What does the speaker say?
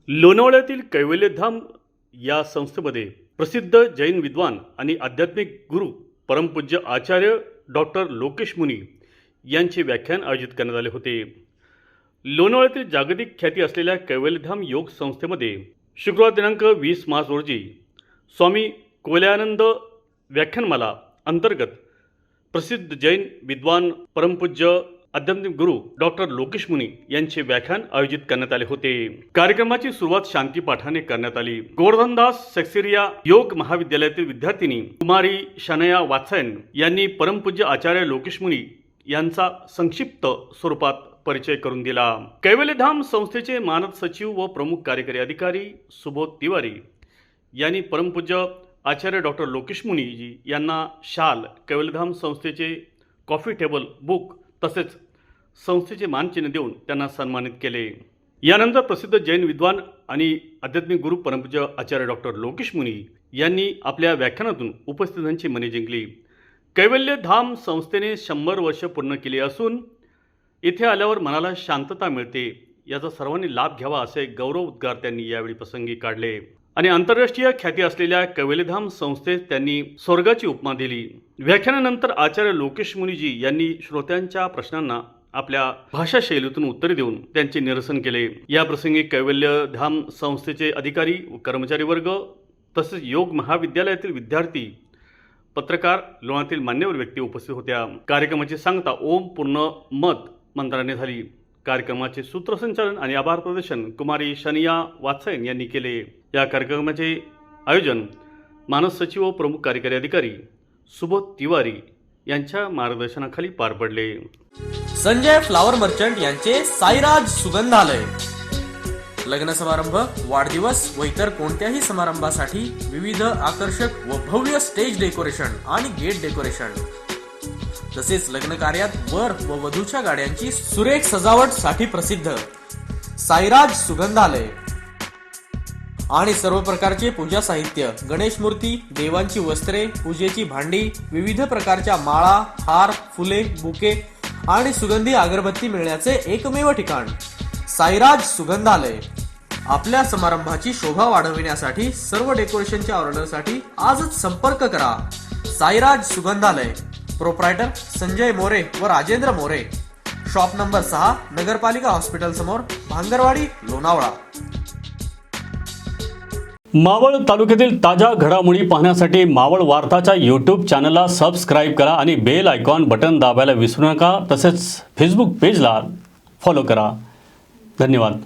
लोणावळ्यातील कैवल्यधाम या संस्थेमध्ये प्रसिद्ध जैन विद्वान आणि आध्यात्मिक गुरु परमपूज्य आचार्य डॉक्टर लोकेश मुनी यांचे व्याख्यान आयोजित करण्यात आले होते। लोणावळ्यातील जागतिक ख्याती असलेल्या कैवल्यधाम योग संस्थेमध्ये शुक्रवार दिनांक 20 मार्च रोजी स्वामी कुवलयानंद व्याख्यानमाला अंतर्गत प्रसिद्ध जैन विद्वान परमपूज्य आध्यात्मिक गुरु डॉक्टर लोकेश मुनी यांचे व्याख्यान आयोजित करण्यात आले होते। कार्यक्रमाची सुरुवात शांती पाठाने करण्यात आली। गोवर्धनदास सेक्सेरिया योग महाविद्यालयातील विद्यार्थिनी कुमारी शनया वात्सायन यांनी परमपूज्य आचार्य लोकेश मुनी यांचा संक्षिप्त स्वरूपात परिचय करून दिला। कैवल्यधाम संस्थेचे मानद सचिव व प्रमुख कार्यकारी अधिकारी सुबोध तिवारी यांनी परमपूज्य आचार्य डॉक्टर लोकेश मुनीजी यांना शाल, कैवल्यधाम संस्थेचे कॉफी टेबल बुक तसेच संस्थेचे मानचिन्ह देऊन त्यांना सन्मानित केले। यानंतर प्रसिद्ध जैन विद्वान आणि आध्यात्मिक गुरु परमपूज्य आचार्य डॉक्टर लोकेश मुनी यांनी आपल्या व्याख्यानातून उपस्थितांची मने जिंकली। कैवल्यधाम संस्थेने 100 वर्ष पूर्ण केली असून इथे आल्यावर मनाला शांतता मिळते, याचा सर्वांनी लाभ घ्यावा असे गौरव उद्गार त्यांनी यावेळी प्रसंगी काढले आणि आंतरराष्ट्रीय ख्याती असलेल्या कैवल्यधाम संस्थेत त्यांनी स्वर्गाची उपमा दिली। व्याख्यानानंतर आचार्य लोकेश मुनीजी यांनी श्रोत्यांच्या प्रश्नांना आपल्या भाषा शैलीतून उत्तरे देऊन त्यांचे निरसन केले। या प्रसंगी कैवल्यधाम संस्थेचे अधिकारी व कर्मचारी वर्ग तसेच योग महाविद्यालयातील विद्यार्थी, पत्रकार, लोणातील मान्यवर व्यक्ती उपस्थित होत्या। कार्यक्रमाची सांगता ओम पूर्ण मत मंत्राने झाली। कार्यक्रमाचे सूत्रसंचालन आणि आभार प्रदर्शन कुमारी शनिया वात्सायन यांनी केले। या कार्यक्रमाचे आयोजन मानद सचिव व प्रमुख कार्यकारी अधिकारी सुबोध तिवारी यांच्या मार्गदर्शनाखाली पार पडले। संजय फ्लावर मर्चंट यांचे साईराज सुगंधालय लग्न समारंभ, वाढदिवस व इतर कोणत्याही समारंभासाठी विविध आकर्षक व भव्य स्टेज डेकोरेशन आणि गेट डेकोरेशन तसेच लग्न कार्यात वर व वधूच्या गाड्यांची सुरेख सजावट साठी प्रसिद्ध साईराज सुगंधालय आणि सर्व प्रकारचे पूजा साहित्य, गणेश मूर्ती, देवांची वस्त्रे, पूजेची भांडी, विविध प्रकारच्या माळा, हार, फुले, बुके आणि सुगंधी अगरबत्ती मिळण्याचे एकमेव ठिकाण साईराज सुगंधालय। आपल्या समारंभाची शोभा वाढविण्यासाठी सर्व डेकोरेशनच्या ऑर्डरसाठी आजच संपर्क करा। साईराज सुगंधालय, प्रोप्रायटर संजय मोरे व राजेंद्र मोरे, शॉप नंबर 6, नगरपालिका हॉस्पिटल समोर, भांगरवाडी, लोणावळा। मावळ तालुक्यातील ताज्या घडामोडी पाहण्यासाठी मावळ वार्ताच्या यूट्यूब चॅनलला सबस्क्राईब करा आणि बेल आयकॉन बटन दाबायला विसरू नका। तसेच फेसबुक पेजला फॉलो करा। धन्यवाद।